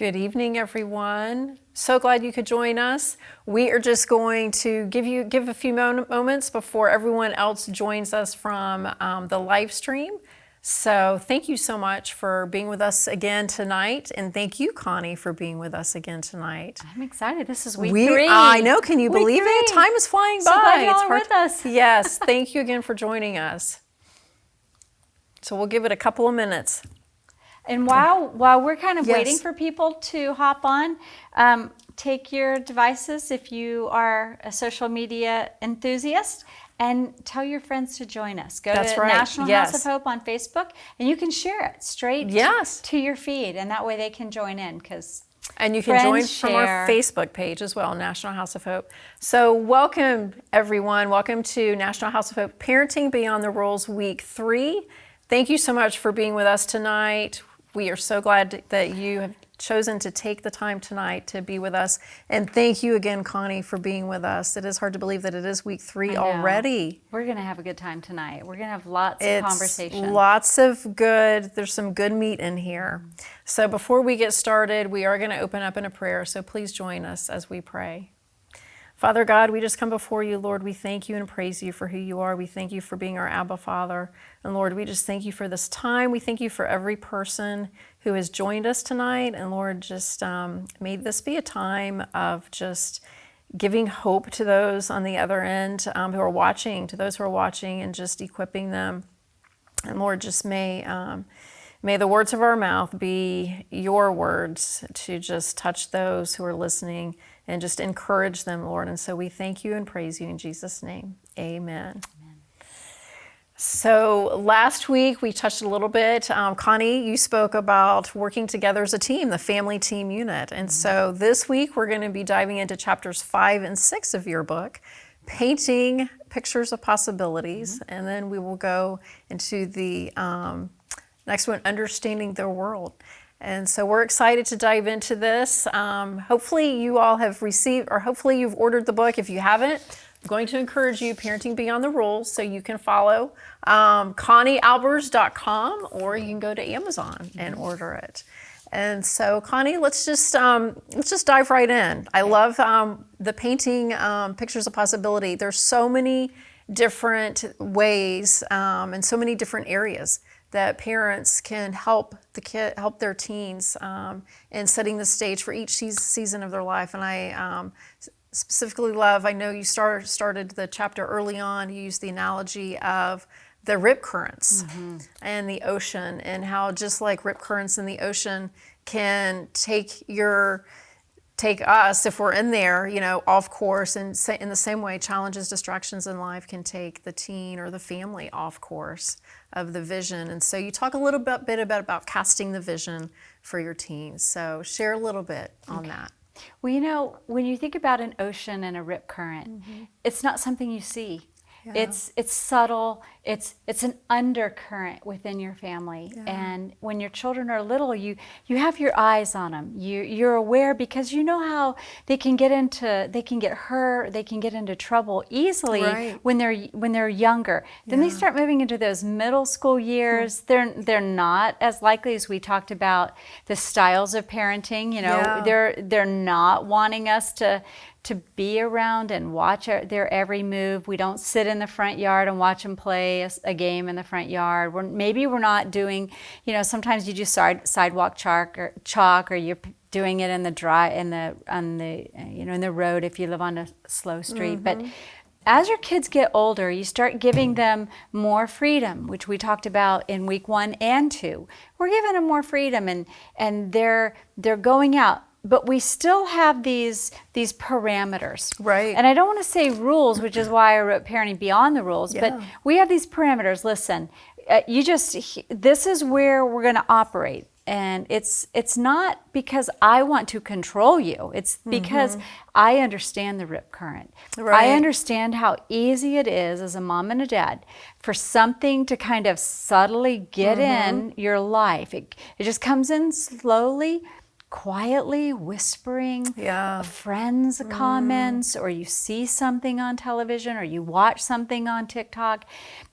Good evening, everyone. So glad you could join us. We are just going to give a few moments before everyone else joins us from the live stream. So thank you so much for being with us again tonight, and thank you, Connie, for being with us again tonight. I'm excited. This is week 3. I know. Can you believe it? Time is flying by. So glad y'all are with us. Yes. Thank you again for joining us. So we'll give it a couple of minutes. And while we're kind of waiting for people to hop on, take your devices if you are a social media enthusiast and tell your friends to join us. Go to National House of Hope on Facebook and you can share it straight to your feed, and that way they can join in and you can join from our Facebook page as well, National House of Hope. So welcome, everyone. Welcome to National House of Hope Parenting Beyond the Rules Week 3. Thank you so much for being with us tonight. We are so glad that you have chosen to take the time tonight to be with us. And thank you again, Connie, for being with us. It is hard to believe that it is week 3 already. We're going to have a good time tonight. We're going to have lots of conversation. There's some good meat in here. So before we get started, we are going to open up in a prayer. So please join us as we pray. Father God, we just come before you, Lord. We thank you and praise you for who you are. We thank you for being our Abba Father. And Lord, we just thank you for this time. We thank you for every person who has joined us tonight. And Lord, just may this be a time of just giving hope to those on the other end who are watching, and just equipping them. And Lord, just may the words of our mouth be your words to just touch those who are listening and just encourage them, Lord. And so we thank you and praise you in Jesus' name. Amen. So last week we touched a little bit. Connie, you spoke about working together as a team, the family team unit. And so this week we're going to be diving into chapters 5 and 6 of your book, Painting Pictures of Possibilities. And then we will go into the next one, Understanding the World. And so we're excited to dive into this. Hopefully you all have received, or hopefully you've ordered the book. If you haven't, I'm going to encourage you, Parenting Beyond the Rules, so you can follow ConnieAlbers.com, or you can go to Amazon and order it. And so, Connie, let's just dive right in. I love the painting pictures of possibility. There's so many different ways and so many different areas that parents can help their teens in setting the stage for each season of their life. And I specifically love, I know you started the chapter early on, you used the analogy of the rip currents and the ocean, and how just like rip currents in the ocean can take us, if we're in there, off course, and in the same way, challenges, distractions in life can take the teen or the family off course of the vision. And so you talk a little bit about casting the vision for your teens. So share a little bit on that. Well, when you think about an ocean and a rip current, it's not something you see. Yeah. It's subtle. It's an undercurrent within your family. Yeah. And when your children are little, you have your eyes on them. You're aware, because you know how they can get hurt, they can get into trouble easily when they're younger. Then they start moving into those middle school years. They're not as likely, as we talked about the styles of parenting. They're not wanting us to be around and watch their every move. We don't sit in the front yard and watch them play a game in the front yard. Maybe we're not doing, sometimes you do sidewalk chalk, or you're doing it in the road if you live on a slow street. But as your kids get older, you start giving them more freedom, which we talked about in week 1 and 2. We're giving them more freedom, and they're going out. But we still have these parameters. Right. And I don't want to say rules, which is why I wrote Parenting Beyond the Rules, but we have these parameters. Listen, this is where we're going to operate. And it's not because I want to control you. It's because I understand the rip current. Right. I understand how easy it is as a mom and a dad for something to kind of subtly get in your life. It just comes in slowly, quietly, whispering friends' comments, or you see something on television, or you watch something on TikTok,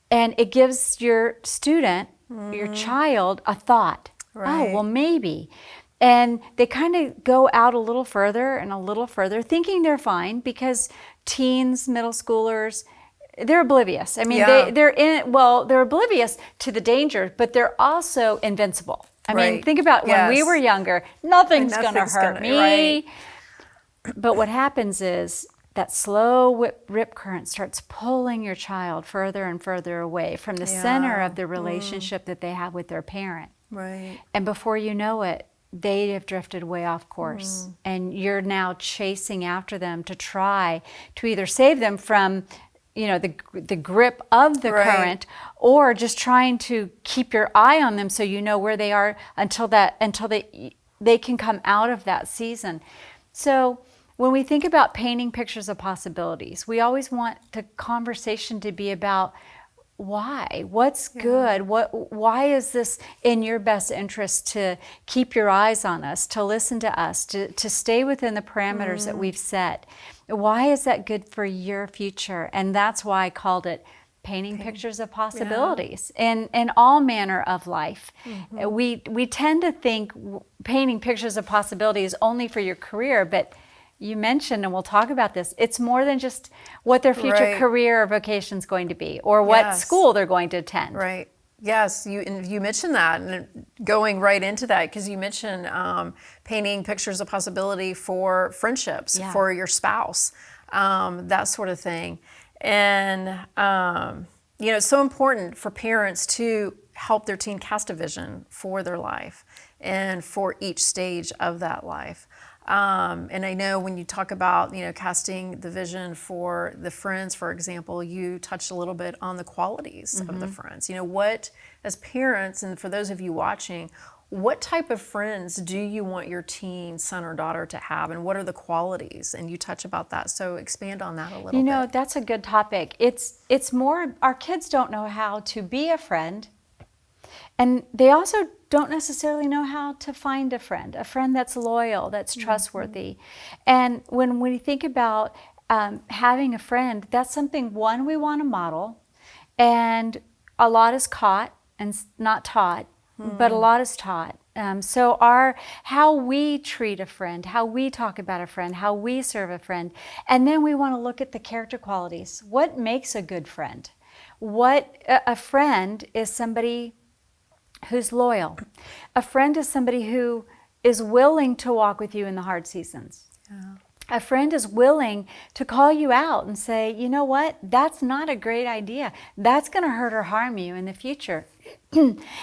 and it gives your student, your child, a thought. Right. Oh, well, maybe. And they kind of go out a little further and a little further, thinking they're fine, because teens, middle schoolers, they're oblivious. I mean, Yeah. they're oblivious to the danger, but they're also invincible. I mean, Right. think about when we Yes. were younger, nothing's going to Nothing's hurt gonna- me. right. But what happens is that slow rip current starts pulling your child further and further away from the center Yeah. of the relationship that they have with their parent. Right. And before you know it, they have drifted way off course. And you're now chasing after them to try to either save them from, the grip of the Right. current, or just trying to keep your eye on them so you know where they are until they can come out of that season. So when we think about painting pictures of possibilities, we always want the conversation to be about why, what's good, why is this in your best interest to keep your eyes on us, to listen to us, to stay within the parameters that we've set. Why is that good for your future? And that's why I called it painting pictures of possibilities in all manner of life. We tend to think painting pictures of possibilities only for your career, but you mentioned, and we'll talk about this, it's more than just what their future Right. career or vocation is going to be, or what Yes. school they're going to attend. Right. Yes, you mentioned that, and going right into that, because you mentioned painting pictures of possibility for friendships, Yeah. for your spouse, that sort of thing. And it's so important for parents to help their teen cast a vision for their life and for each stage of that life. And I know when you talk about, casting the vision for the friends, for example, you touched a little bit on the qualities of the friends. What, as parents, and for those of you watching, what type of friends do you want your teen son or daughter to have, and what are the qualities? And you touch about that, so expand on that a little bit. That's a good topic. It's more, our kids don't know how to be a friend, and they also don't necessarily know how to find a friend that's loyal, that's trustworthy. And when we think about having a friend, that's something, one, we want to model, and a lot is caught and not taught, but a lot is taught. So how we treat a friend, how we talk about a friend, how we serve a friend, and then we want to look at the character qualities. What makes a good friend? A friend is somebody who's loyal. A friend is somebody who is willing to walk with you in the hard seasons. Yeah. A friend is willing to call you out and say, you know what, that's not a great idea. That's going to hurt or harm you in the future.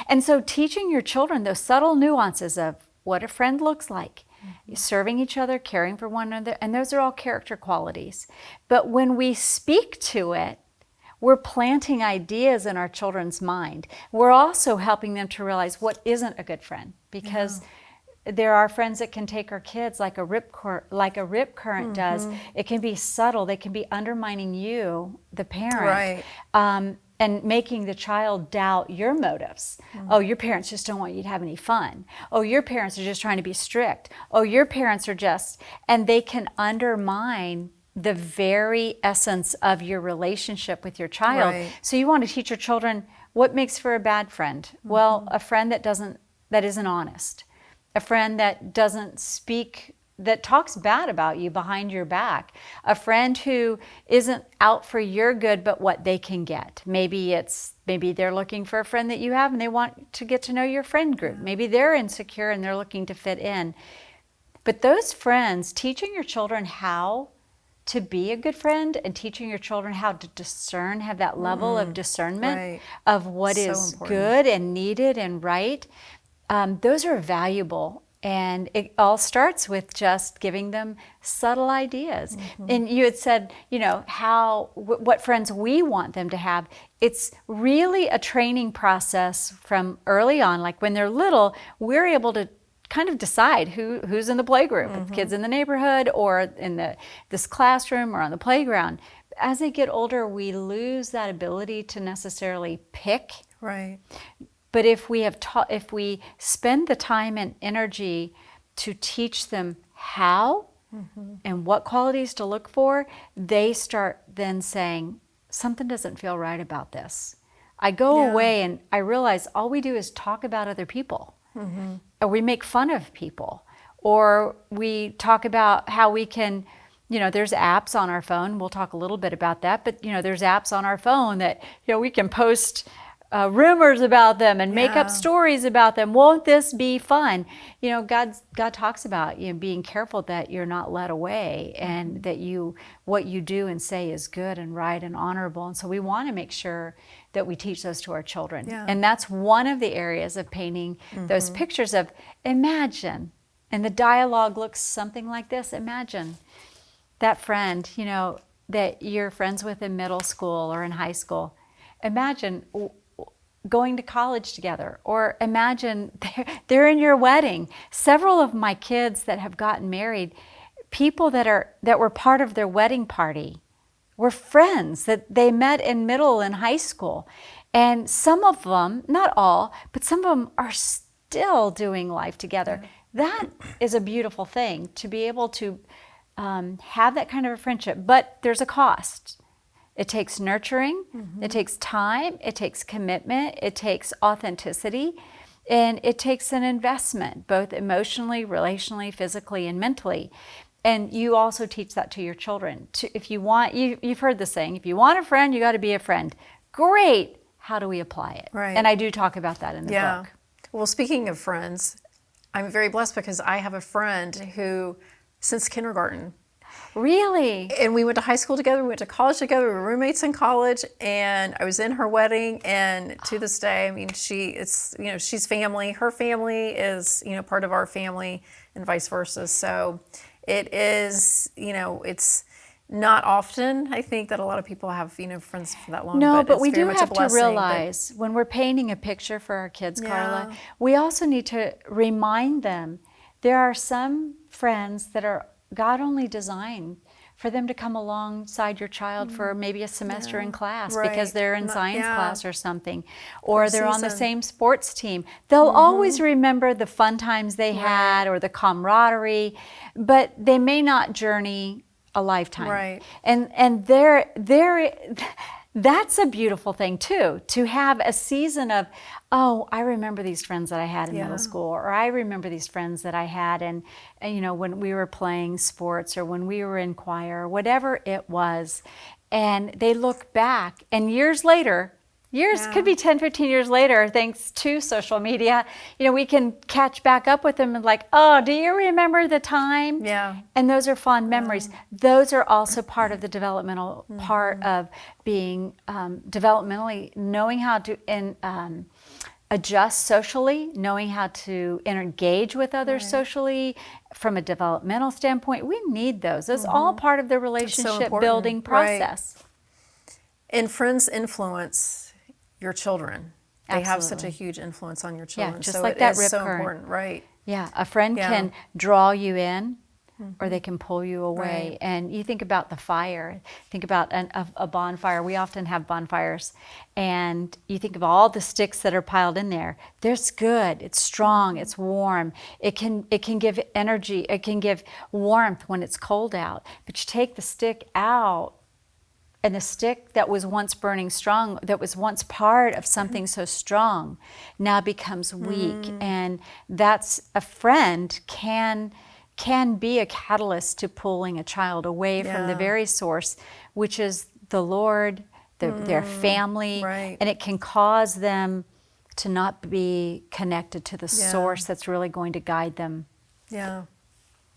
And so teaching your children those subtle nuances of what a friend looks like, serving each other, caring for one another, and those are all character qualities. But when we speak to it, we're planting ideas in our children's mind. We're also helping them to realize what isn't a good friend, because there are friends that can take our kids like a rip current does. It can be subtle. They can be undermining you, the parent, and making the child doubt your motives. Oh, your parents just don't want you to have any fun. Oh, your parents are just trying to be strict. Oh, your parents are just, and they can undermine the very essence of your relationship with your child. Right. So you want to teach your children what makes for a bad friend. Well, a friend that isn't honest. A friend that doesn't speak, that talks bad about you behind your back. A friend who isn't out for your good but what they can get. Maybe they're looking for a friend that you have and they want to get to know your friend group. Maybe they're insecure and they're looking to fit in. But those friends, teaching your children how to be a good friend and teaching your children how to discern, have that level of discernment of what So is important. good and needed and right, those are valuable. And it all starts with just giving them subtle ideas. And you had said, what friends we want them to have. It's really a training process from early on. Like when they're little, we're able to kind of decide who's in the playgroup, if kids in the neighborhood or in this classroom or on the playground. As they get older, we lose that ability to necessarily pick. Right. But if we spend the time and energy to teach them how and what qualities to look for, they start then saying, something doesn't feel right about this. I go away and I realize all we do is talk about other people. or we make fun of people, or we talk about how we can, there's apps on our phone. We'll talk a little bit about that, but there's apps on our phone that, we can post rumors about them and make up stories about them. Won't this be fun? God talks about being careful that you're not led away, and that what you do and say is good and right and honorable. And so we want to make sure that we teach those to our children. And that's one of the areas of painting those pictures of imagine. And the dialogue looks something like this. Imagine that friend, that you're friends with in middle school or in high school. Imagine going to college together, or imagine they're in your wedding. Several of my kids that have gotten married, people that were part of their wedding party were friends that they met in middle and high school. And some of them, not all, but some of them are still doing life together. That is a beautiful thing, to be able to have that kind of a friendship. But there's a cost. It takes nurturing, it takes time, it takes commitment, it takes authenticity, and it takes an investment, both emotionally, relationally, physically, and mentally. And you also teach that to your children. If you want, you've heard the saying, if you want a friend, you got to be a friend. Great. How do we apply it? Right. And I do talk about that in the book. Well, speaking of friends, I'm very blessed because I have a friend who, since kindergarten. Really? And we went to high school together, we went to college together, we were roommates in college, and I was in her wedding, and to this day, I mean, she's family. Her family is, part of our family, and vice versa. So it is, it's not often, I think, that a lot of people have, friends for that long. No, but it's we very do much a have to blessing, realize when we're painting a picture for our kids, Carla, we also need to remind them there are some friends that are God only designed for them to come alongside your child for maybe a semester in class because they're in science class or something, or they're on the same sports team. They'll always remember the fun times they had or the camaraderie, but they may not journey a lifetime. Right. And that's a beautiful thing too, to have a season of, oh, I remember these friends that I had in middle school, or I remember these friends that I had and when we were playing sports or when we were in choir, or whatever it was. And they look back, and years later, could be 10, 15 years later, thanks to social media, we can catch back up with them and like, oh, do you remember the time? Yeah. And those are fond memories. Those are also part of the developmental part of being developmentally, knowing how to adjust socially, knowing how to engage with others socially from a developmental standpoint. We need those. That's all part of the relationship building process. And friends influence your children. They have such a Absolutely. huge influence on your children. Yeah, just so like it that is rip so current. important, right? Yeah, a friend can draw you in, or they can pull you away. Right. And you think about the fire, think about a bonfire. We often have bonfires, and you think of all the sticks that are piled in there. There's good, it's strong, it's warm. It can give energy, it can give warmth when it's cold out. But you take the stick out, and the stick that was once burning strong, that was once part of something so strong, now becomes weak. And that's a friend can be a catalyst to pulling a child away from the very source, which is the Lord, their family, and it can cause them to not be connected to the source that's really going to guide them. Yeah,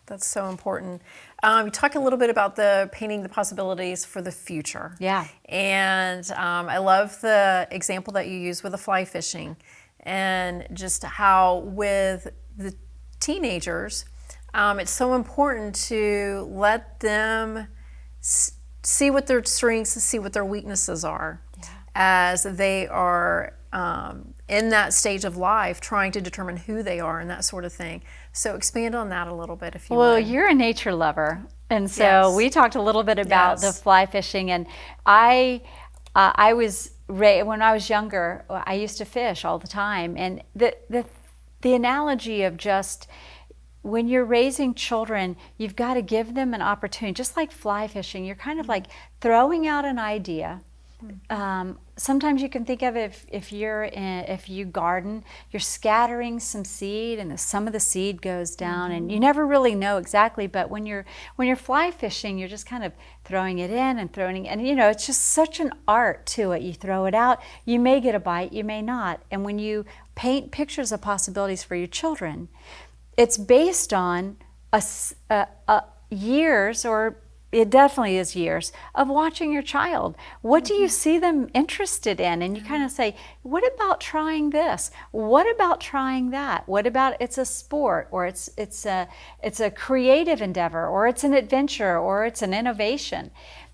that's so important. You talk a little bit about painting the possibilities for the future. Yeah. And I love the example that you use with the fly fishing, and just how with the teenagers, it's so important to let them see what their strengths and see what their weaknesses are as they are in that stage of life, trying to determine who they are and that sort of thing. So expand on that a little bit, if you Well, would. you're a nature lover, and so we talked a little bit about the fly fishing. And I was when I was younger, I used to fish all the time. And the analogy of just when you're raising children, you've got to give them an opportunity, just like fly fishing. You're kind of like throwing out an idea, sometimes you can think of if you garden, you're scattering some seed, and some of the seed goes down, and you never really know exactly. But when you're fly fishing, you're just kind of throwing it in and throwing it, and it's just such an art to it. You throw it out, you may get a bite, you may not. And when you paint pictures of possibilities for your children, it's based on years, or it definitely is years, of watching your child. What do you see them interested in? And you kind of say, what about trying this? What about trying that? What about it's a sport, or it's a creative endeavor, or it's an adventure, or it's an innovation?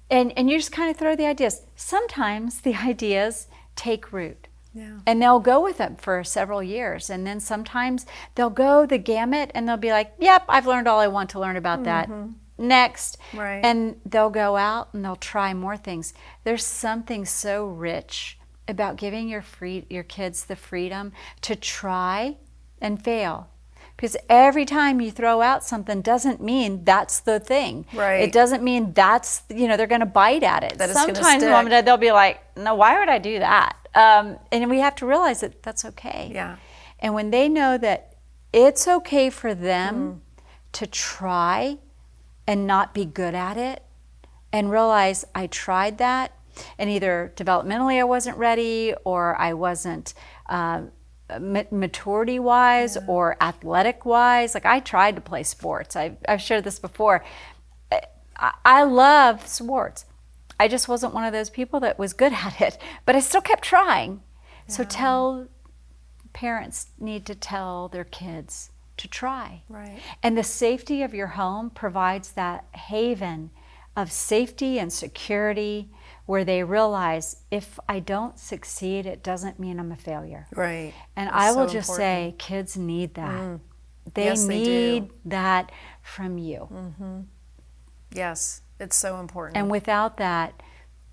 And you just kind of throw the ideas. Sometimes the ideas take root. Yeah. And they'll go with them for several years. And then sometimes they'll go the gamut and they'll be like, yep, I've learned all I want to learn about that. Next. Right. And they'll go out and they'll try more things. There's something so rich about giving your kids the freedom to try and fail. Because every time you throw out something doesn't mean that's the thing. Right. It doesn't mean that's, they're going to bite at it. That it's gonna Sometimes stick. mom and dad, they'll be like, no, why would I do that? And we have to realize that that's okay. Yeah. And when they know that it's okay for them to try and not be good at it, and realize I tried that, and either developmentally I wasn't ready, or I wasn't maturity-wise or athletic-wise. Like, I tried to play sports. I've shared this before. I love sports. I just wasn't one of those people that was good at it, but I still kept trying. So parents need to tell their kids to try. Right. And the safety of your home provides that haven of safety and security, where they realize, if I don't succeed, it doesn't mean I'm a failure. Right. And That's I will so just important. say, kids need that. Yes, they do. need that from you. Yes, it's so important. And without that,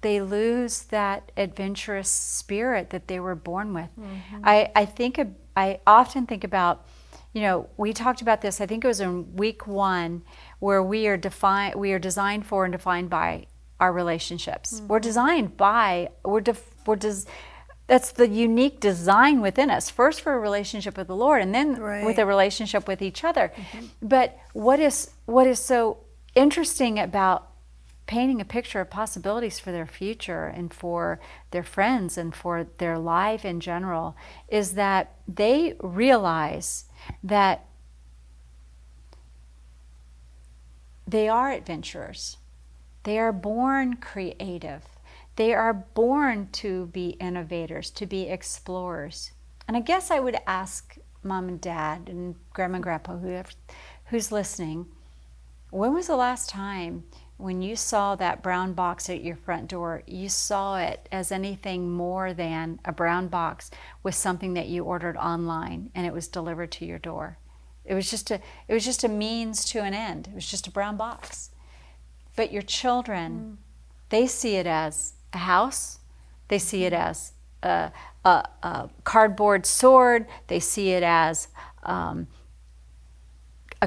they lose that adventurous spirit that they were born with. I often think about, we talked about this, I think it was in week 1, where we are designed for and defined by our relationships. We're designed by, that's the unique design within us, first for a relationship with the Lord, and then with a relationship with each other. But what is so interesting about painting a picture of possibilities for their future and for their friends and for their life in general is that they realize that they are adventurers. They are born creative. They are born to be innovators, to be explorers. And I guess I would ask mom and dad and grandma and grandpa, who's listening, when was the last time when you saw that brown box at your front door, you saw it as anything more than a brown box with something that you ordered online and it was delivered to your door? It was just a means to an end. It was just a brown box. But your children, they see it as a house. They see it as a cardboard sword. They see it as a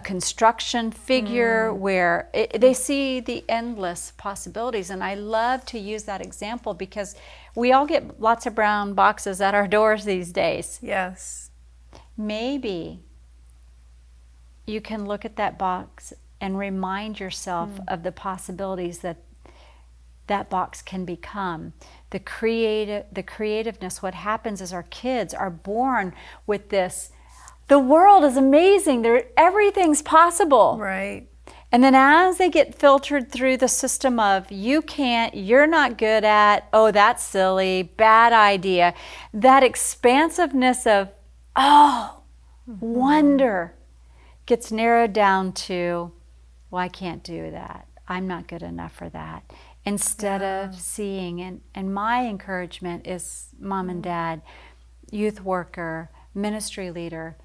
construction figure where they see the endless possibilities. And I love to use that example because we all get lots of brown boxes at our doors these days. Yes. Maybe you can look at that box and remind yourself of the possibilities that box can become. The creativeness, what happens is our kids are born with this, the world is amazing, everything's possible. Right. And then as they get filtered through the system of, you can't, you're not good at, oh, that's silly, bad idea, that expansiveness of, wonder gets narrowed down to, well, I can't do that. I'm not good enough for that. Instead of seeing, and my encouragement is mom and dad, youth worker, ministry leader,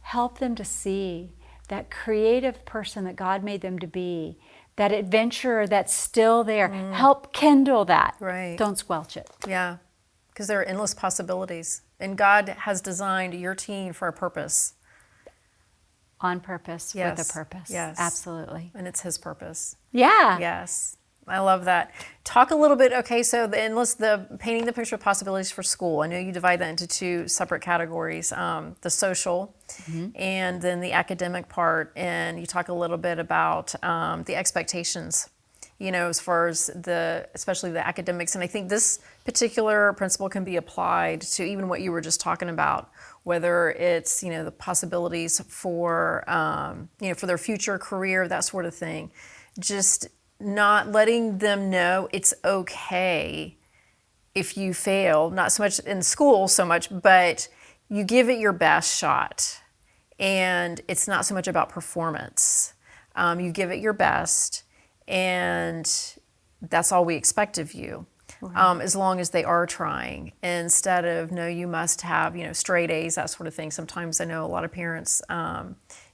help them to see that creative person that God made them to be, that adventurer that's still there. Help kindle that. Right. Don't squelch it. Yeah, because there are endless possibilities. And God has designed your teen for a purpose. On purpose, with a purpose. Yes. Absolutely. And it's His purpose. Yeah. Yes. I love that. Talk a little bit. Okay, so the painting the picture of possibilities for school. I know you divide that into two separate categories: the social, and then the academic part. And you talk a little bit about the expectations. As far as especially the academics. And I think this particular principle can be applied to even what you were just talking about, whether it's the possibilities for for their future career, that sort of thing. Just not letting them know it's okay if you fail, not so much in school so much, but you give it your best shot. And it's not so much about performance. You give it your best, and that's all we expect of you. As long as they are trying, instead of, no, you must have, straight A's, that sort of thing. Sometimes I know a lot of parents,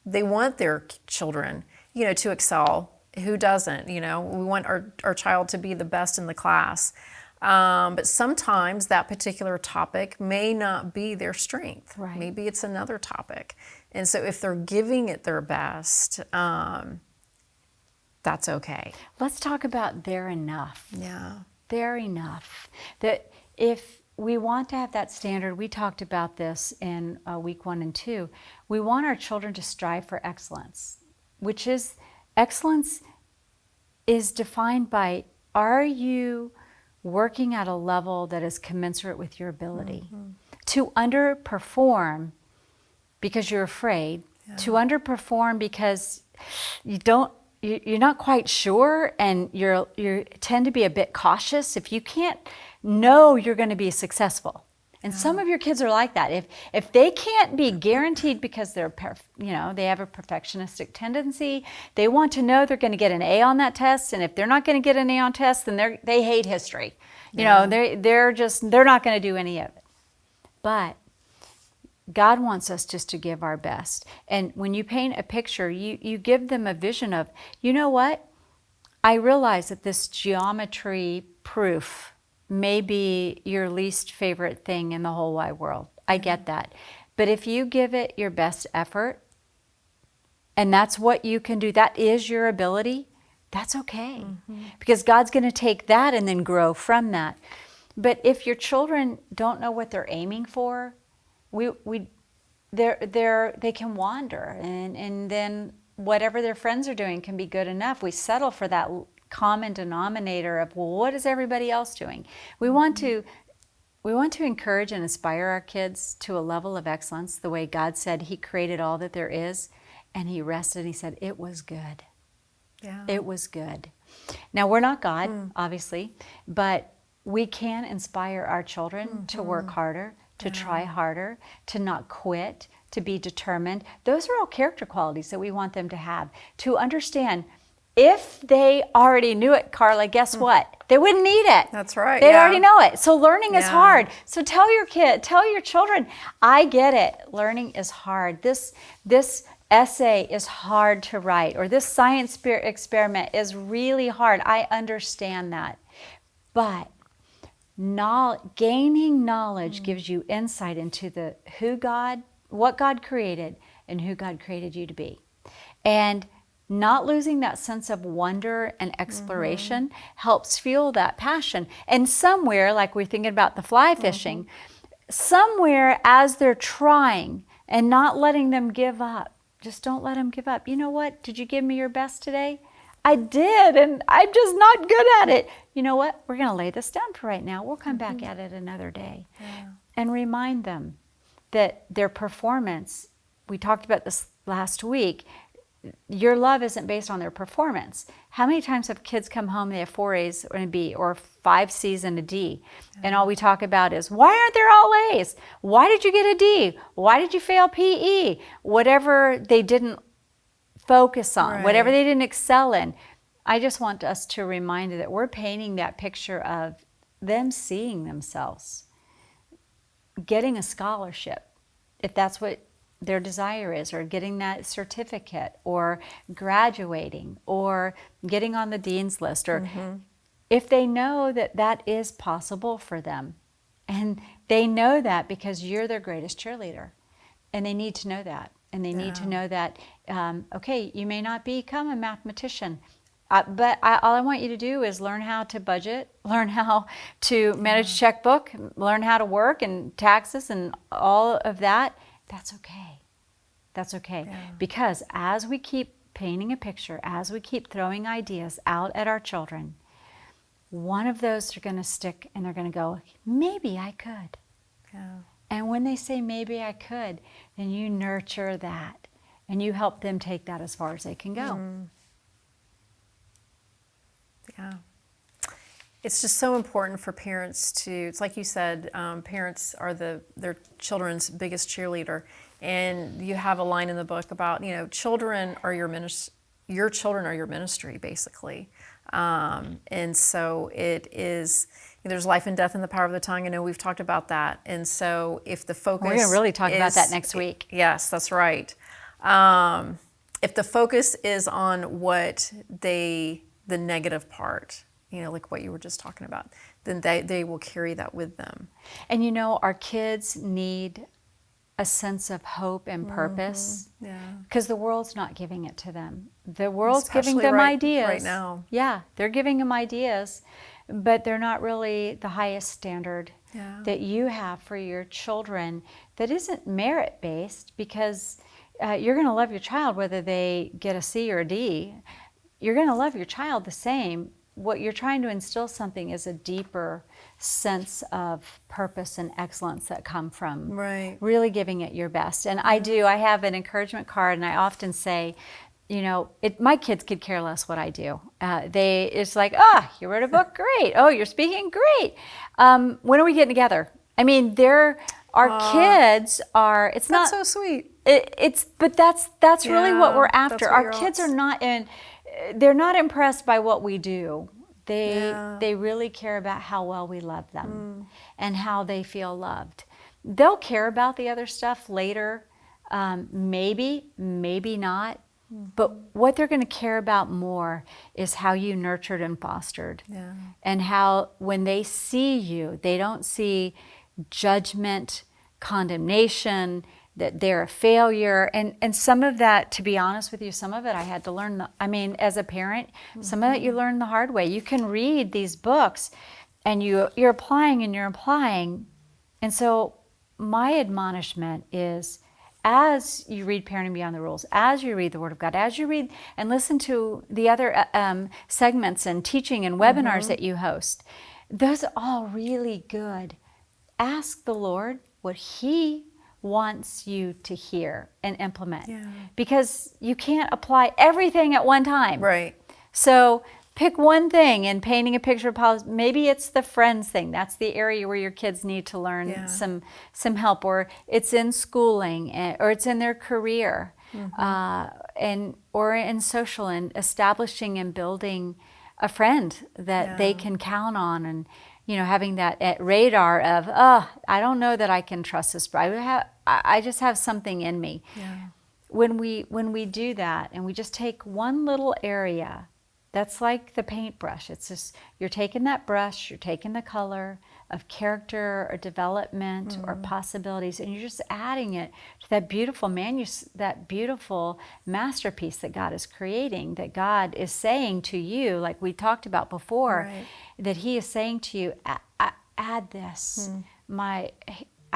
they want their children, to excel. Who doesn't? We want our child to be the best in the class. But sometimes that particular topic may not be their strength. Right. Maybe it's another topic. And so if they're giving it their best, that's okay. Let's talk about they're enough. Yeah. They're enough. That if we want to have that standard, we talked about this in week 1 and 2, we want our children to strive for excellence, which is, excellence is defined by, are you working at a level that is commensurate with your ability? To underperform because you're afraid, to underperform because you're not quite sure, and you tend to be a bit cautious if you can't know you're going to be successful. And some of your kids are like that. If they can't be guaranteed because they have a perfectionistic tendency, they want to know they're going to get an A on that test, and if they're not going to get an A on test, then they hate history. They're not going to do any of it. But God wants us just to give our best. And when you paint a picture, you give them a vision of, you know what? I realize that this geometry proof may be your least favorite thing in the whole wide world. I get that. But if you give it your best effort, and that's what you can do, that is your ability, that's okay. Because God's going to take that and then grow from that. But if your children don't know what they're aiming for, they can wander, and then whatever their friends are doing can be good enough. We settle for that common denominator of, well, what is everybody else doing? We want to encourage and inspire our kids to a level of excellence, the way God said He created all that there is, and He rested and He said, it was good. Yeah. It was good. Now, we're not God, obviously, but we can inspire our children to work harder, to try harder, to not quit, to be determined. Those are all character qualities that we want them to have. To understand, if they already knew it, Carla, guess what? They wouldn't need it. That's right. They already know it. So learning is Yeah. hard. So tell your children, I get it. Learning is hard. This essay is hard to write, or this science experiment is really hard. I understand that. But gaining knowledge gives you insight into what God created and who God created you to be. And not losing that sense of wonder and exploration helps fuel that passion. And somewhere, like we're thinking about the fly fishing, somewhere as they're trying and not letting them give up, just don't let them give up. You know what? Did you give me your best today? I did, and I'm just not good at it. You know what? We're going to lay this down for right now. We'll come back at it another day. Yeah. And remind them that their performance, we talked about this last week, your love isn't based on their performance. How many times have kids come home, they have 4 A's and a B, or 5 C's and a D, and all we talk about is, why aren't there all A's? Why did you get a D? Why did you fail PE? Whatever they didn't focus on, whatever they didn't excel in. I just want us to remind you that we're painting that picture of them seeing themselves getting a scholarship, if that's what their desire is, or getting that certificate, or graduating, or getting on the dean's list, or if they know that that is possible for them. And they know that because you're their greatest cheerleader. And they need to know that. And they need to know that, okay, you may not become a mathematician. All I want you to do is learn how to budget, learn how to manage a checkbook, learn how to work and taxes and all of that. That's okay. That's okay. Yeah. Because as we keep painting a picture, as we keep throwing ideas out at our children, one of those are going to stick and they're going to go, maybe I could. Yeah. And when they say maybe I could, then you nurture that and you help them take that as far as they can go. Yeah. It's just so important for parents to, it's like you said, parents are their children's biggest cheerleader. And you have a line in the book about, children are your children are your ministry, basically. And so it is, there's life and death in the power of the tongue. I know we've talked about that. And so if the focus We're going to really talk about that next week. Yes, that's right. If the focus is on the negative part, like what you were just talking about, then they will carry that with them. And our kids need a sense of hope and purpose. Yeah. Because the world's not giving it to them. The world's Especially giving them ideas. right now. Yeah, they're giving them ideas, but they're not really the highest standard that you have for your children that isn't merit-based, because you're going to love your child whether they get a C or a D. You're going to love your child the same. What you're trying to instill something is a deeper sense of purpose and excellence that come from really giving it your best. And I have an encouragement card, and I often say, my kids could care less what I do. It's like, you wrote a book, great. Oh, you're speaking, great. When are we getting together? I mean, our kids are. It's not so sweet. But that's really what we're after. Our kids are not in. They're not impressed by what we do. They really care about how well we love them and how they feel loved. They'll care about the other stuff later, maybe not. But what they're going to care about more is how you nurtured and fostered. Yeah. And how when they see you, they don't see judgment, condemnation, that they're a failure. And some of that, to be honest with you, some of it I had to learn. As a parent, some of it you learn the hard way. You can read these books and you're applying and you're applying. And so my admonishment is, as you read Parenting Beyond the Rules, as you read the Word of God, as you read and listen to the other segments and teaching and webinars that you host, those are all really good. Ask the Lord what He wants you to hear and implement. Yeah. Because you can't apply everything at one time. Right. So pick one thing in painting a picture of policy. Maybe it's the friends thing. That's the area where your kids need to learn some help, or it's in schooling, or it's in their career, or in social, and establishing and building a friend that they can count on, and having that radar of, I don't know that I can trust this, but I just have something in me. Yeah. When we do that, and we just take one little area, that's like the paintbrush. It's just, you're taking that brush, you're taking the color of character or development or possibilities, and you're just adding it to that beautiful that beautiful masterpiece that God is creating, that God is saying to you, like we talked about before, that He is saying to you, add this.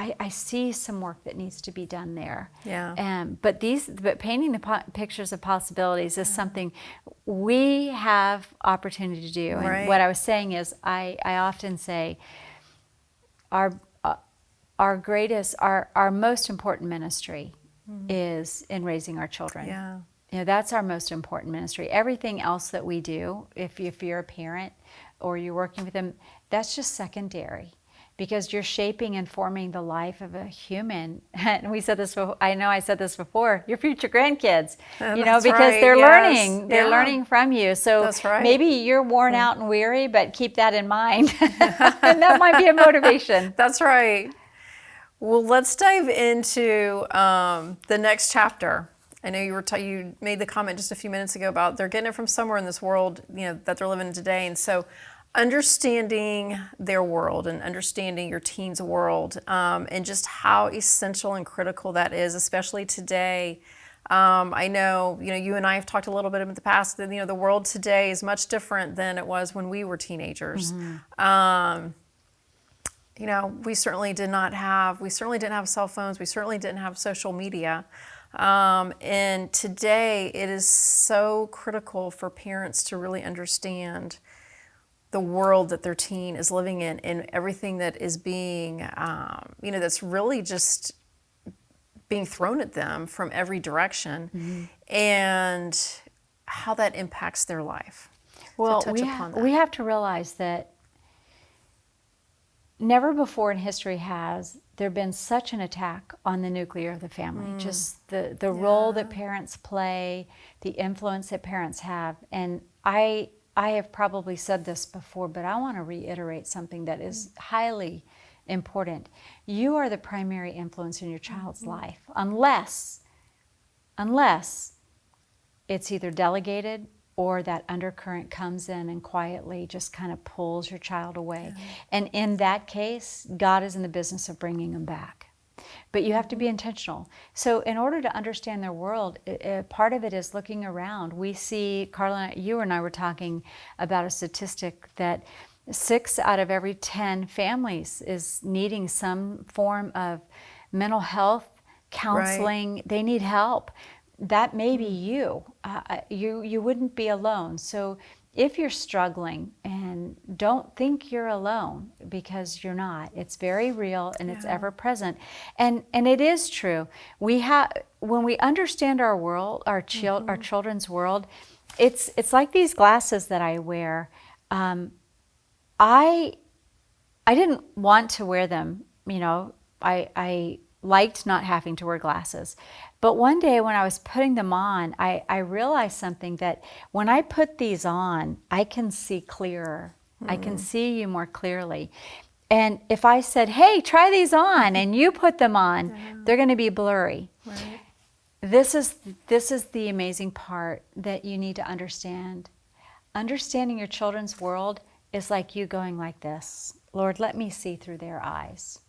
I see some work that needs to be done there. Yeah. But painting the pictures of possibilities is something we have opportunity to do. And what I was saying is, I often say, our most important ministry is in raising our children. Yeah. That's our most important ministry. Everything else that we do, if you're a parent or you're working with them, that's just secondary. Because you're shaping and forming the life of a human. And we said this, I know I said this before, your future grandkids, because they're learning. They're learning from you. So maybe you're worn out and weary, but keep that in mind. And that might be a motivation. That's right. Well, let's dive into the next chapter. I know you made the comment just a few minutes ago about they're getting it from somewhere in this world, that they're living in today. And so understanding their world and understanding your teen's world, and just how essential and critical that is, especially today, I know, you and I have talked a little bit in the past that, the world today is much different than it was when we were teenagers. We certainly didn't have cell phones. We certainly didn't have social media. And today it is so critical for parents to really understand the world that their teen is living in and everything that is being, that's really just being thrown at them from every direction, and how that impacts their life. Well, So touch upon that. we have to realize that never before in history has there been such an attack on the nuclear of the family. Just the role that parents play, the influence that parents have. And I have probably said this before, but I want to reiterate something that is highly important. You are the primary influence in your child's life, unless it's either delegated or that undercurrent comes in and quietly just kind of pulls your child away. And in that case, God is in the business of bringing them back. But you have to be intentional. So in order to understand their world, part of it is looking around. We see, Carla, you and I were talking about a statistic that 6 out of every 10 families is needing some form of mental health, counseling. Right. They need help. That may be you. You wouldn't be alone. So if you're struggling, and don't think you're alone, because you're not. It's very real and it's ever present. And it is true. When we understand our world, our children's world, it's like these glasses that I wear. I didn't want to wear them, I liked not having to wear glasses. But one day when I was putting them on, I realized something, that when I put these on, I can see clearer. I can see you more clearly. And if I said, hey, try these on, and you put them on, they're going to be blurry. Right. This is the amazing part that you need to understand. Understanding your children's world is like you going like this. Lord, let me see through their eyes.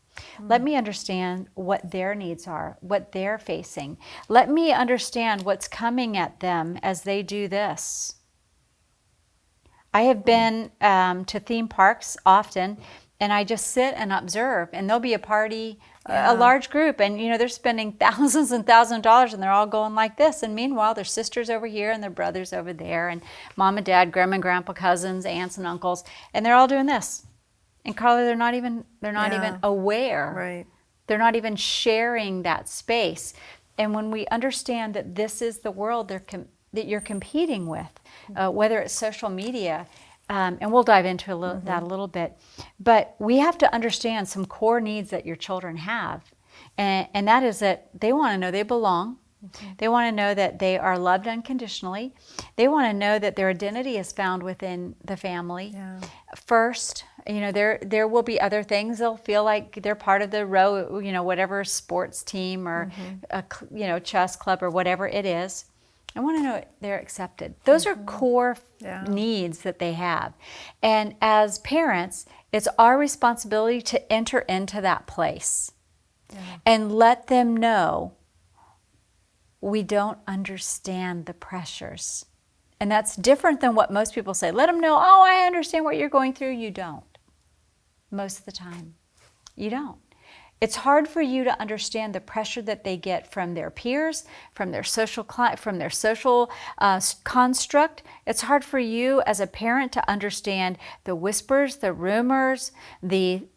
Let me understand what their needs are, what they're facing. Let me understand what's coming at them as they do this. I have been to theme parks often, and I just sit and observe, and there'll be a party, a large group, and they're spending thousands and thousands of dollars, and they're all going like this. And meanwhile, their sisters over here and their brothers over there, and mom and dad, grandma and grandpa, cousins, aunts and uncles, and they're all doing this. And Carla, they're not even aware. Right. They're not even sharing that space. And when we understand that this is the world that you're competing with, whether it's social media, and we'll dive into that a little bit, but we have to understand some core needs that your children have, and that is that they want to know they belong. They want to know that they are loved unconditionally. They want to know that their identity is found within the family first. There will be other things. They'll feel like they're part of the whatever sports team or a chess club or whatever it is. I want to know they're accepted. Those are core needs that they have. And as parents, it's our responsibility to enter into that place and let them know we don't understand the pressures. And that's different than what most people say. Let them know, oh, I understand what you're going through. You don't. Most of the time, you don't. It's hard for you to understand the pressure that they get from their peers, from their social construct. It's hard for you as a parent to understand the whispers, the rumors, the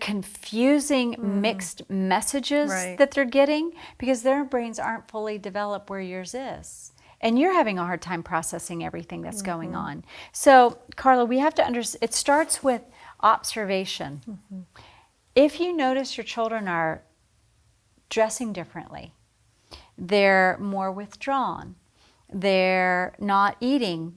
confusing mixed messages that they're getting, because their brains aren't fully developed where yours is. And you're having a hard time processing everything that's going on. So, Carla, we have to understand, it starts with observation. If you notice your children are dressing differently, they're more withdrawn, they're not eating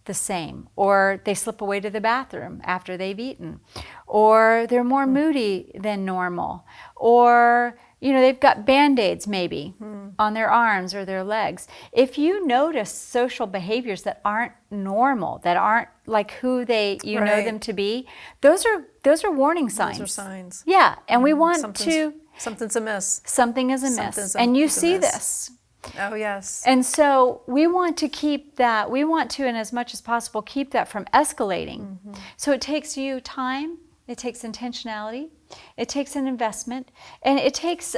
the same, or they slip away to the bathroom after they've eaten, or they're more moody than normal, or they've got Band-Aids maybe on their arms or their legs. If you notice social behaviors that aren't normal, that aren't like who know them to be, those are warning signs. Those are signs. Yeah, and we want to Something's amiss. something is amiss. Something's And you is see amiss. this. Oh, yes. And so we want to keep that, we want to, in as much as possible, keep that from escalating. So it takes you time, it takes intentionality, it takes an investment, and it takes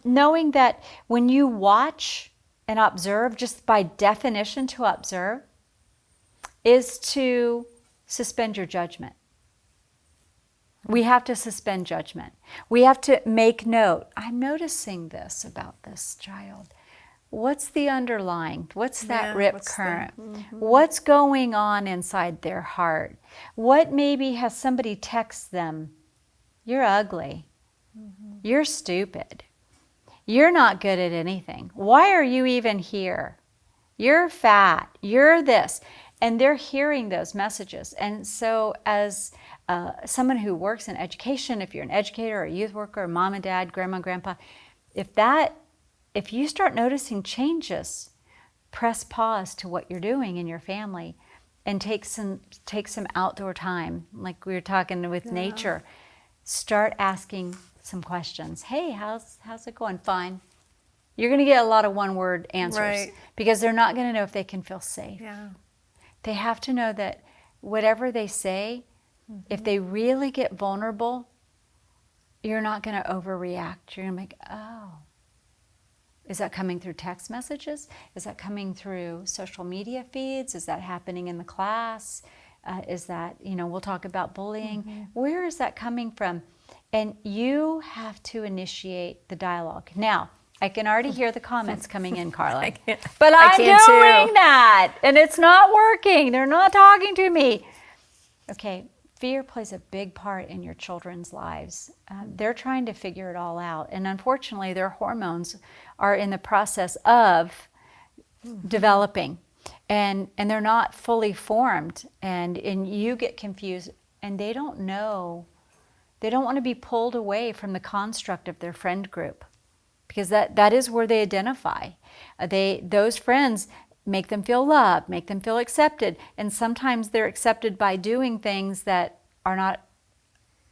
knowing that when you watch and observe, just by definition to observe, is to suspend your judgment. We have to suspend judgment. We have to make note. I'm noticing this about this child. What's the underlying? What's that Yeah, rip what's the- current? What's going on inside their heart? What maybe has somebody text them? You're ugly. You're stupid. You're not good at anything. Why are you even here? You're fat. You're this. And they're hearing those messages. And so as someone who works in education, if you're an educator or a youth worker, mom and dad, grandma, grandpa, if you start noticing changes, press pause to what you're doing in your family and take some outdoor time, like we were talking with nature. Start asking some questions. Hey, how's it going? Fine. You're going to get a lot of one-word answers Right. because they're not going to know if they can feel safe. Yeah. They have to know that whatever they say, if they really get vulnerable, you're not going to overreact. You're going to make, oh. Is that coming through text messages? Is that coming through social media feeds? Is that happening in the class? Is that, we'll talk about bullying. Where is that coming from? And you have to initiate the dialogue. Now, I can already hear the comments coming in, Carla. But I'm can doing too. that, and it's not working. They're not talking to me. Okay, fear plays a big part in your children's lives. They're trying to figure it all out, and unfortunately, their hormones are in the process of developing, and they're not fully formed, and you get confused, and they don't know. They don't want to be pulled away from the construct of their friend group, because that is where they identify. Those friends make them feel loved, make them feel accepted, and sometimes they're accepted by doing things that are not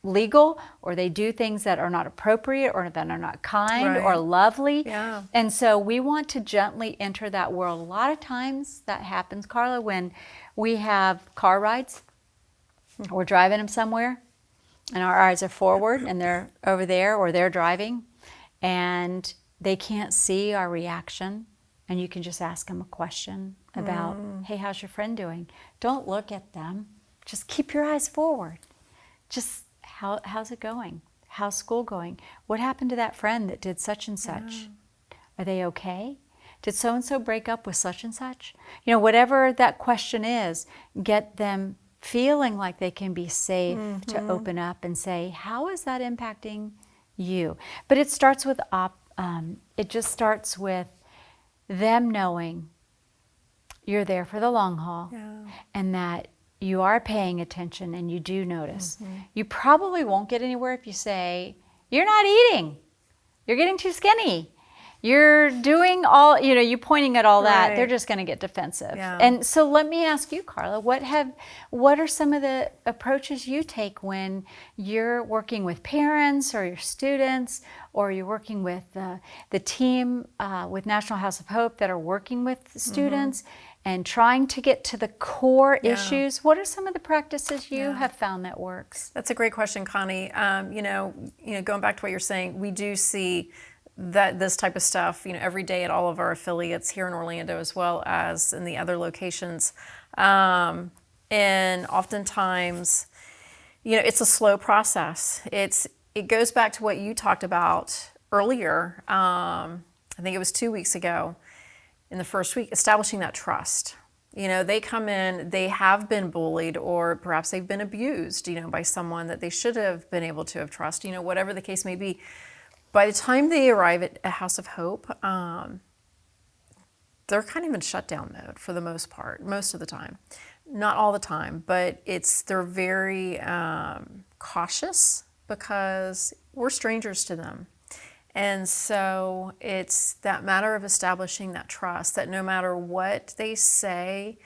legal, or they do things that are not appropriate, or that are not kind or Right. lovely. Yeah. And so we want to gently enter that world. A lot of times that happens, Carla, when we have car rides, we're driving them somewhere, and our eyes are forward, and they're over there, or they're driving, and they can't see our reaction. And you can just ask them a question about, hey, how's your friend doing? Don't look at them. Just keep your eyes forward. Just, how's it going? How's school going? What happened to that friend that did such and such? Are they okay? Did so-and-so break up with such and such? Whatever that question is, get them feeling like they can be safe to open up and say, how is that impacting you? But it starts with, it just starts with them knowing you're there for the long haul, and that you are paying attention and you do notice. You probably won't get anywhere if you say, you're not eating, you're getting too skinny, you're doing all, you pointing at all that. Right. They're just going to get defensive. Yeah. And so let me ask you, Carla, what are some of the approaches you take when you're working with parents or your students, or you're working with the team with National House of Hope that are working with students and trying to get to the core issues? What are some of the practices you have found that works? That's a great question, Connie. Going back to what you're saying, we do see that this type of stuff, every day at all of our affiliates here in Orlando, as well as in the other locations. And oftentimes, it's a slow process. It goes back to what you talked about earlier. I think it was 2 weeks ago, in the first week, establishing that trust. They come in, they have been bullied, or perhaps they've been abused, by someone that they should have been able to have trusted, whatever the case may be. By the time they arrive at a House of Hope, they're kind of in shutdown mode for the most part, most of the time. Not all the time, but they're very cautious because we're strangers to them. And so it's that matter of establishing that trust, that no matter what they say,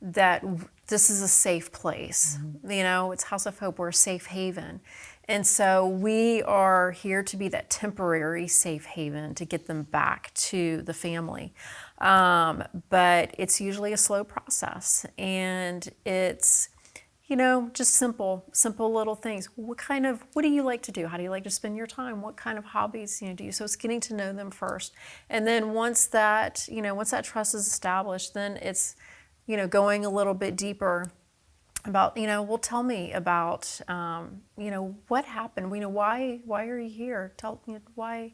that this is a safe place. It's House of Hope, we're a safe haven. And so we are here to be that temporary safe haven to get them back to the family. But it's usually a slow process, and it's, just simple little things. What do you like to do? How do you like to spend your time? What kind of hobbies, do you? So it's getting to know them first. And then once that trust is established, then it's, going a little bit deeper about, well, tell me about, what happened? Why are you here? Tell me, why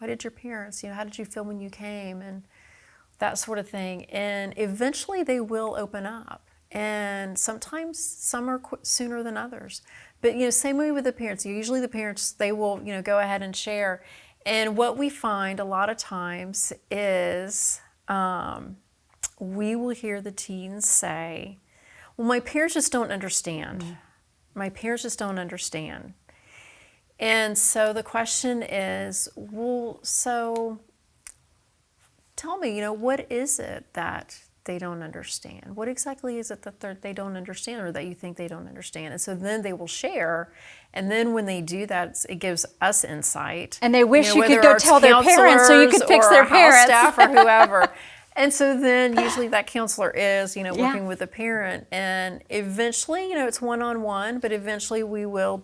did your parents, how did you feel when you came? And that sort of thing. And eventually they will open up. And sometimes some are sooner than others. But, same way with the parents. Usually the parents, they will, go ahead and share. And what we find a lot of times is we will hear the teens say, well, my parents just don't understand. My parents just don't understand. And so the question is, well, so tell me, what is it that they don't understand? What exactly is it that they don't understand, or that you think they don't understand? And so then they will share. And then when they do that, it gives us insight. And they wish you could whether go it's tell their parents so you could fix their or house parents. staff or whoever. And so then usually that counselor is, working with the parent. And eventually, it's one-on-one, but eventually we will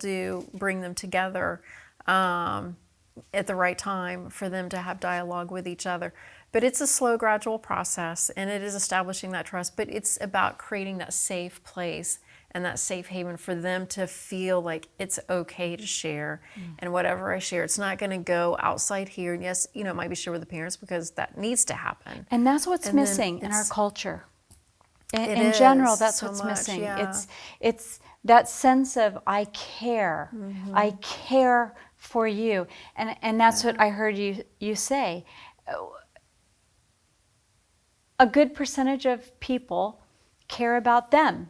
bring them together at the right time for them to have dialogue with each other. But it's a slow, gradual process, and it is establishing that trust. But it's about creating that safe place and that safe haven for them to feel like it's okay to share. And whatever I share, it's not going to go outside here. And yes, it might be shared with the parents because that needs to happen. And that's what's missing in our culture. In general, that's so what's much, missing. yeah. It's that sense of I care. I care for you. And that's what I heard you say. A good percentage of people care about them,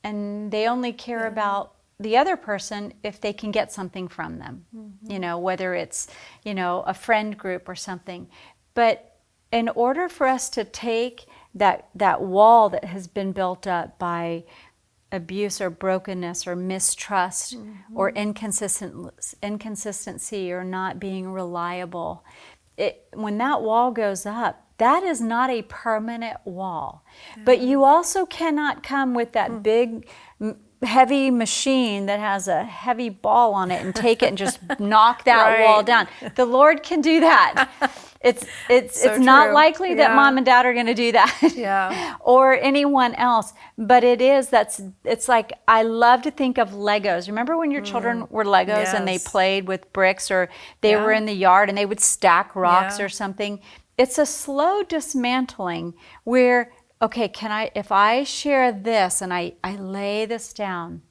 and they only care about the other person if they can get something from them, whether it's, a friend group or something. But in order for us to take that wall that has been built up by abuse or brokenness or mistrust or inconsistency or not being reliable, when that wall goes up, that is not a permanent wall. But you also cannot come with that big, heavy machine that has a heavy ball on it and take it and just knock that wall down. The Lord can do that. It's not likely that mom and dad are going to do that, or anyone else. But it's like, I love to think of Legos. Remember when your children were Legos and they played with bricks, or they were in the yard and they would stack rocks or something? It's a slow dismantling where, okay, if I share this and I lay this down,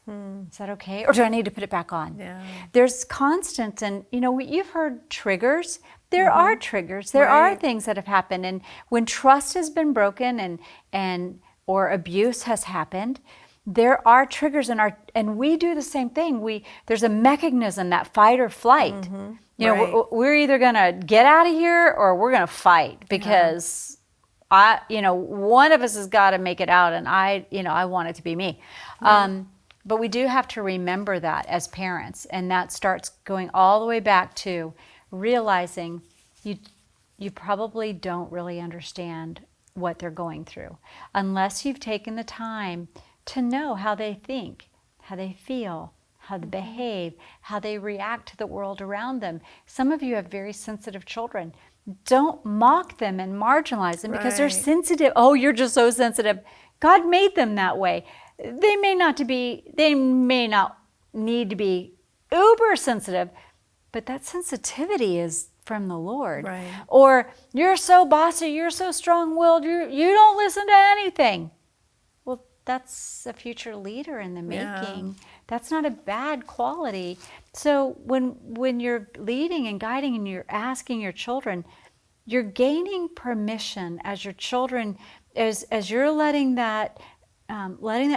is that okay? Or do I need to put it back on? Yeah. There's constant, and you've heard triggers. There are triggers. There are things that have happened. And when trust has been broken or abuse has happened, there are triggers and we do the same thing. There's a mechanism, that fight or flight. We're either going to get out of here or we're going to fight, because one of us has got to make it out, and I want it to be me. But we do have to remember that as parents, and that starts going all the way back to realizing you probably don't really understand what they're going through unless you've taken the time to know how they think, how they feel, how they behave, how they react to the world around them. Some of you have very sensitive children. Don't mock them and marginalize them because they're sensitive. Oh, you're just so sensitive. God made them that way. They may not need to be uber sensitive, but that sensitivity is from the Lord. Or you're so bossy, you're so strong-willed, you don't listen to anything. Well, that's a future leader in the making. That's not a bad quality. So when you're leading and guiding and you're asking your children, you're gaining permission as your children, as you're letting that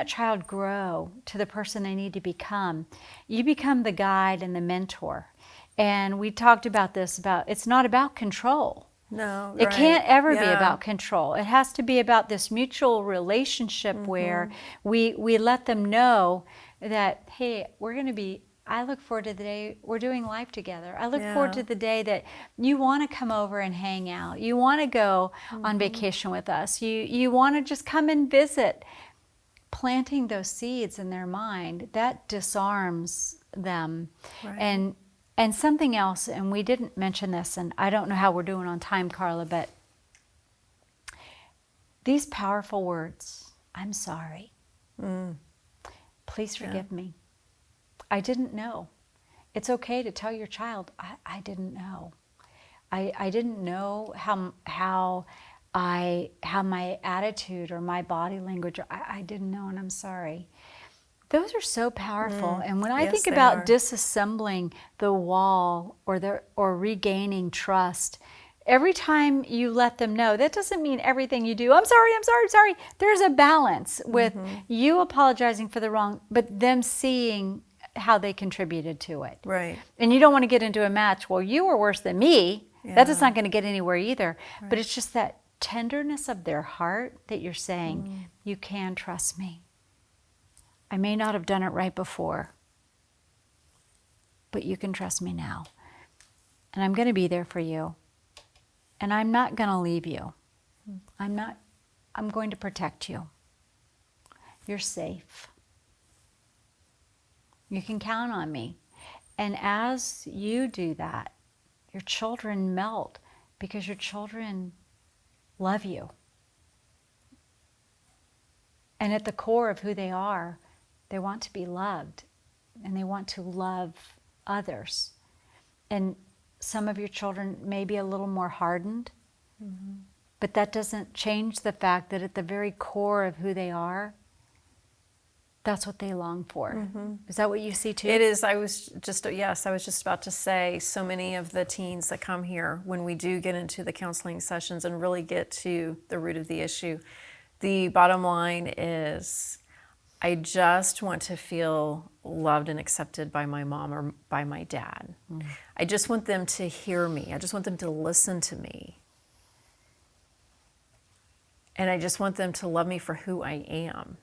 child grow to the person they need to become. You become the guide and the mentor. And we talked about this, it's not about control. No, It can't ever be about control. It has to be about this mutual relationship where we let them know that, hey, I look forward to the day we're doing life together. I look Yeah. forward to the day that you want to come over and hang out. You want to go on vacation with us. You want to just come and visit. Planting those seeds in their mind, that disarms them. Right. And something else, and we didn't mention this, and I don't know how we're doing on time, Carla, but these powerful words, I'm sorry. Please forgive me. I didn't know. It's okay to tell your child, I didn't know. I didn't know how my attitude or my body language, I didn't know, and I'm sorry. Those are so powerful. And when I Yes, think they about are. disassembling the wall or regaining trust, every time you let them know, that doesn't mean everything you do, I'm sorry, I'm sorry, I'm sorry. There's a balance with you apologizing for the wrong, but them seeing how they contributed to it. Right. And you don't want to get into a match, well, you were worse than me. Yeah. That is not going to get anywhere either. But it's just that tenderness of their heart that you're saying, you can trust me. I may not have done it right before, but you can trust me now. And I'm going to be there for you. And I'm not going to leave you. I'm going to protect you. You're safe. You can count on me. And as you do that, your children melt because your children love you. And at the core of who they are, they want to be loved and they want to love others. And some of your children may be a little more hardened, but that doesn't change the fact that at the very core of who they are, that's what they long for. Is that what you see too? It is. I was just about to say, so many of the teens that come here, when we do get into the counseling sessions and really get to the root of the issue, the bottom line is, I just want to feel loved and accepted by my mom or by my dad. I just want them to hear me. I just want them to listen to me. And I just want them to love me for who I am.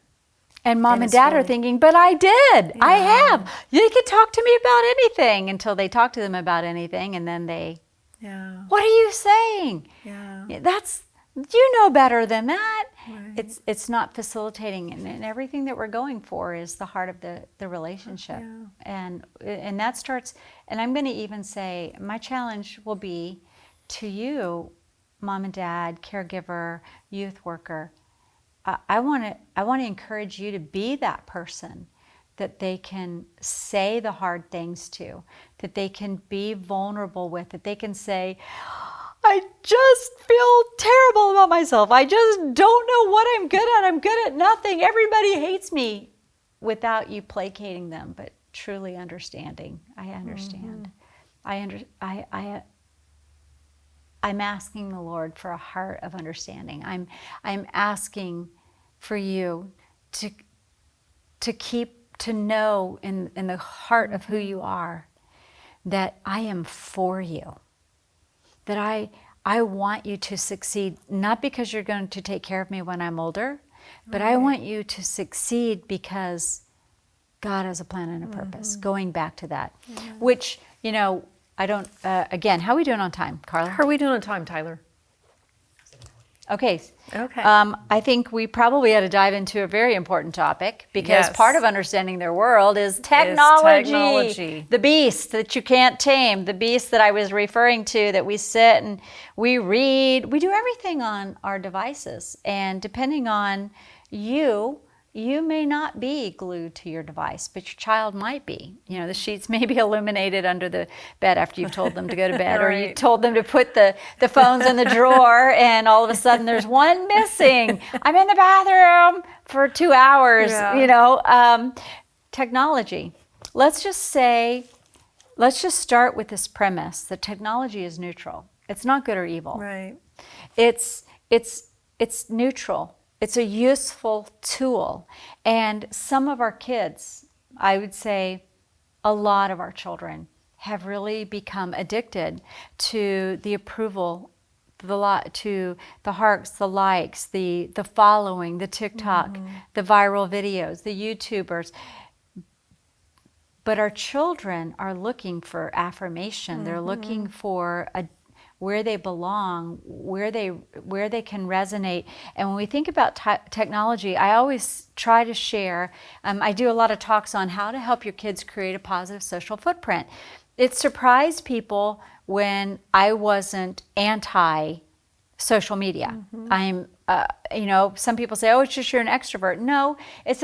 And mom and it's dad are really- thinking, but I did. I have. You can talk to me about anything, until they talk to them about anything, and then they, Yeah. what are you saying? Yeah. You know better than that. Right. It's not facilitating, and everything that we're going for is the heart of the relationship. Yeah. And that starts, and I'm going to even say, my challenge will be to you, mom and dad, caregiver, youth worker. I want to encourage you to be that person that they can say the hard things to, that they can be vulnerable with, that they can say, I just feel terrible about myself. I just don't know what I'm good at. I'm good at nothing. Everybody hates me, without you placating them, but truly understanding. I understand. I'm asking the Lord for a heart of understanding. I'm asking for you to know in the heart of who you are that I am for you. That I want you to succeed, not because you're going to take care of me when I'm older, but I want you to succeed because God has a plan and a purpose. Going back to that, which, I don't, again, how are we doing on time, Carla? How are we doing on time, Tyler? Okay. Okay. I think we probably had to dive into a very important topic, because Yes. part of understanding their world is technology. technology. The beast that you can't tame, the beast that I was referring to, that we sit and we read. We do everything on our devices. And depending on you may not be glued to your device, but your child might be. The sheets may be illuminated under the bed after you've told them to go to bed, or you Right. told them to put the phones in the drawer, and all of a sudden there's one missing. I'm in the bathroom for 2 hours, Yeah. Technology. Let's just start with this premise that technology is neutral. It's not good or evil. Right. It's neutral. It's a useful tool. And some of our kids, I would say a lot of our children, have really become addicted to the approval, to the hearts, the likes, the following, the TikTok, the viral videos, the YouTubers. But our children are looking for affirmation. They're looking for where they belong, where they can resonate. And when we think about technology, I always try to share. I do a lot of talks on how to help your kids create a positive social footprint. It surprised people when I wasn't anti social media. I'm, some people say, oh, it's just you're an extrovert. No, it's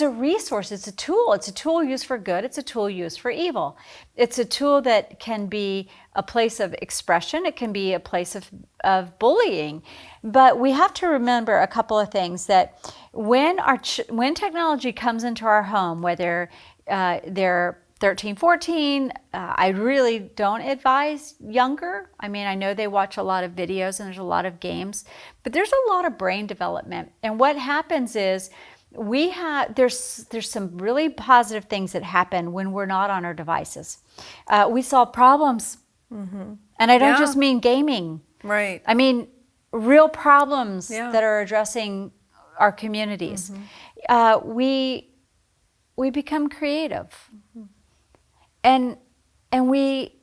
a resource. It's a tool. It's a tool used for good. It's a tool used for evil. It's a tool that can be a place of expression. It can be a place of bullying. But we have to remember a couple of things, that when technology comes into our home, whether they're 13, 14, I really don't advise younger. I mean, I know they watch a lot of videos and there's a lot of games, but there's a lot of brain development. And what happens is there's some really positive things that happen when we're not on our devices. We solve problems, and I don't just mean gaming. Right. I mean real problems that are addressing our communities. We become creative. And we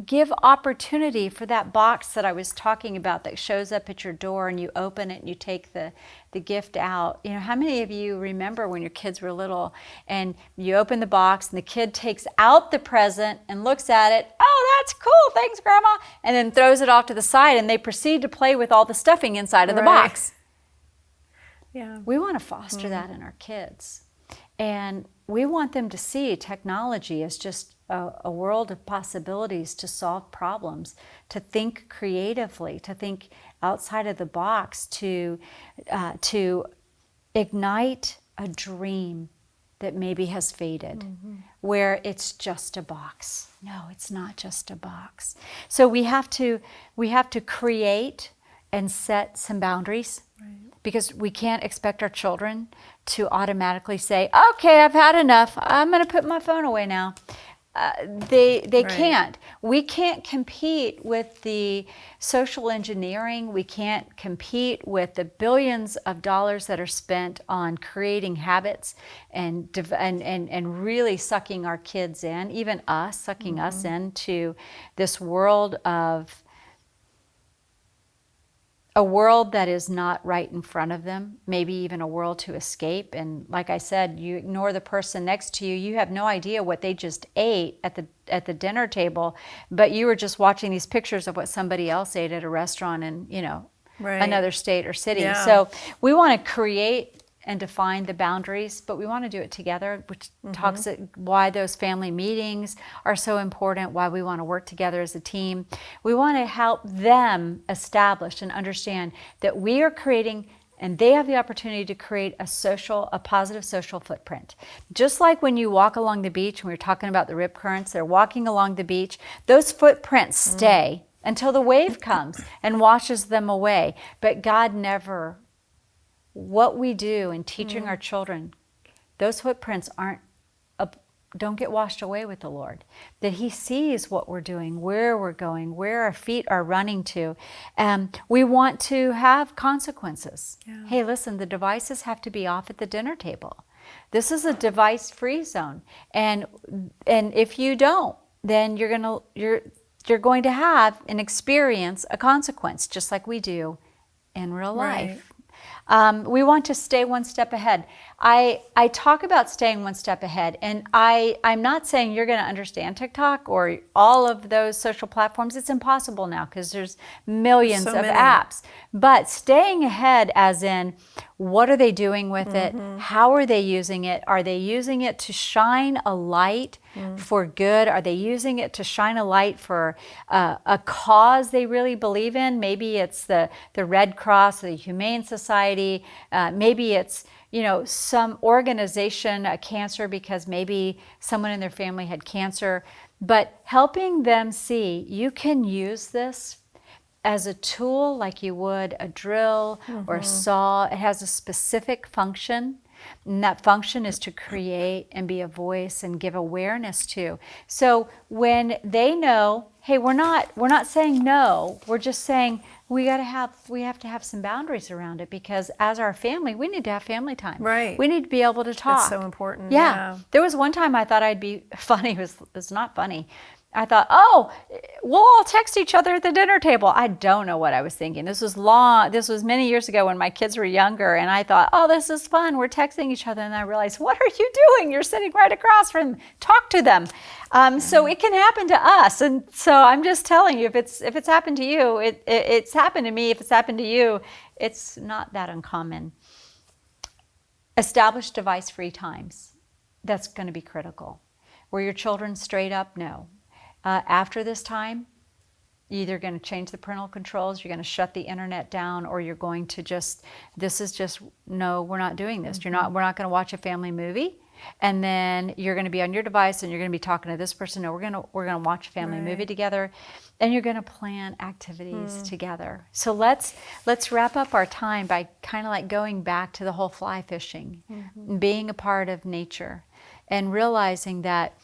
give opportunity for that box that I was talking about that shows up at your door, and you open it and you take the gift out. You know, how many of you remember when your kids were little and you open the box and the kid takes out the present and looks at it, oh, that's cool, thanks, Grandma, and then throws it off to the side, and they proceed to play with all the stuffing inside of the box. Yeah. We want to foster that in our kids. And we want them to see technology as just a world of possibilities to solve problems, to think creatively, to think outside of the box, to ignite a dream that maybe has faded, where it's just a box. No, it's not just a box. So we have to create and set some boundaries. Right. Because we can't expect our children to automatically say, okay, I've had enough, I'm going to put my phone away now. They right. can't. We can't compete with the social engineering. We can't compete with the billions of dollars that are spent on creating habits and really sucking our kids in, even us, sucking us into this world of a world that is not right in front of them, maybe even a world to escape. And like I said, you ignore the person next to you, you have no idea what they just ate at the dinner table, but you were just watching these pictures of what somebody else ate at a restaurant in, right. another state or city. Yeah. So we want to create and define the boundaries, but we want to do it together, which talks why those family meetings are so important, why we want to work together as a team. We want to help them establish and understand that we are creating, and they have the opportunity to create a positive social footprint. Just like when you walk along the beach, and we were talking about the rip currents, they're walking along the beach, those footprints stay until the wave comes and washes them away. But God never. What we do in teaching our children, those footprints don't get washed away with the Lord. That He sees what we're doing, where we're going, where our feet are running to. We want to have consequences. Yeah. Hey, listen, the devices have to be off at the dinner table. This is a device-free zone, and if you don't, then you're going to have and experience a consequence, just like we do in real life. We want to stay one step ahead. I talk about staying one step ahead, and I'm not saying you're going to understand TikTok or all of those social platforms. It's impossible now because there's millions of apps. But staying ahead as in, what are they doing with it? How are they using it? Are they using it to shine a light for good? Are they using it to shine a light for a cause they really believe in? Maybe it's the Red Cross, the Humane Society. Maybe it's some organization, a cancer, because maybe someone in their family had cancer. But helping them see you can use this as a tool like you would a drill or a saw. It has a specific function. And that function is to create and be a voice and give awareness to. So when they know, hey, we're not saying no, we're just saying we have to have some boundaries around it, because as our family, we need to have family time. Right. We need to be able to talk. It's so important. Yeah. There was one time I thought I'd be funny. It was not funny. I thought, oh, we'll all text each other at the dinner table. I don't know what I was thinking. This was many years ago when my kids were younger, and I thought, oh, this is fun. We're texting each other. And I realized, what are you doing? You're sitting right across from them. Talk to them. So it can happen to us. And so I'm just telling you, if it's happened to you, it's happened to me. If it's happened to you, it's not that uncommon. Establish device-free times. That's going to be critical. Were your children straight up? No. After this time, you're either going to change the parental controls, you're going to shut the internet down, or you're going to no, we're not doing this. We're not going to watch a family movie, and then you're going to be on your device and you're going to be talking to this person. No, we're going to watch a family movie together, and you're going to plan activities together. So let's wrap up our time by kind of like going back to the whole fly fishing, being a part of nature, and realizing that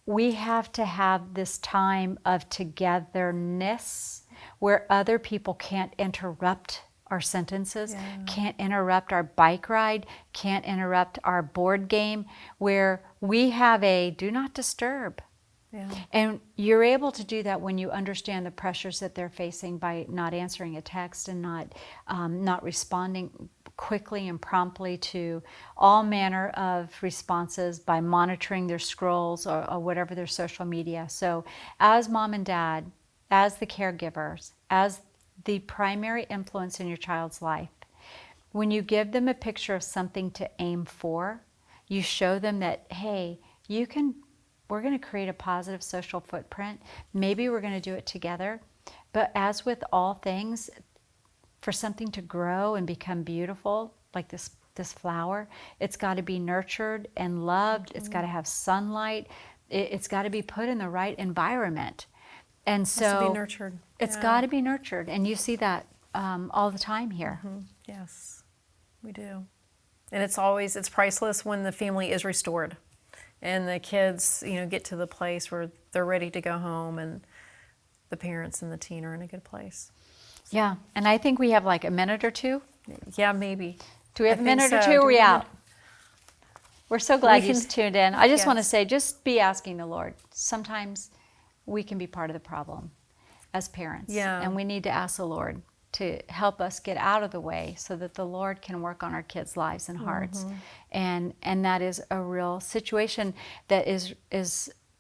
we have to have this time of togetherness where other people can't interrupt our sentences, can't interrupt our bike ride, can't interrupt our board game, where we have a do not disturb. Yeah. And you're able to do that when you understand the pressures that they're facing by not answering a text and not responding quickly and promptly to all manner of responses, by monitoring their scrolls or whatever their social media. So as mom and dad, as the caregivers, as the primary influence in your child's life, when you give them a picture of something to aim for, you show them that, hey, we're going to create a positive social footprint. Maybe we're going to do it together. But as with all things, for something to grow and become beautiful, like this flower, it's got to be nurtured and loved. It's got to have sunlight. It's got to be put in the right environment. And so it has to be nurtured. It's got to be nurtured. And you see that all the time here. Yes, we do. And it's priceless when the family is restored and the kids, get to the place where they're ready to go home and the parents and the teen are in a good place. Yeah, and I think we have like a minute or two. Yeah, maybe. Do we have a minute or two? Or are we out? We're so glad you tuned in. I just want to say, just be asking the Lord. Sometimes we can be part of the problem as parents. Yeah. And we need to ask the Lord to help us get out of the way so that the Lord can work on our kids' lives and hearts. And that is a real situation that is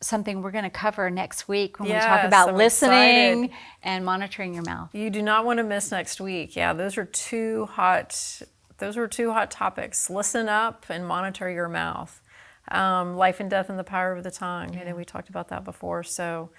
something we're going to cover next week when we talk about listening and monitoring your mouth. You do not want to miss next week. Yeah, those are two hot topics. Listen up and monitor your mouth. Life and death and the power of the tongue. I know we talked about that before. So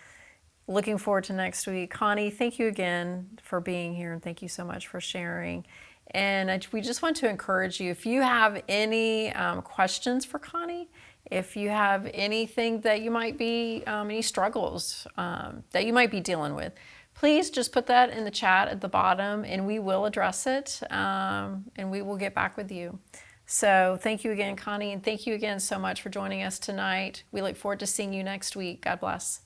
looking forward to next week. Connie, thank you again for being here, and thank you so much for sharing. And we just want to encourage you, if you have any questions for Connie, if you have anything that you might be, any struggles that you might be dealing with, please just put that in the chat at the bottom and we will address it and we will get back with you. So thank you again, Connie, and thank you again so much for joining us tonight. We look forward to seeing you next week. God bless.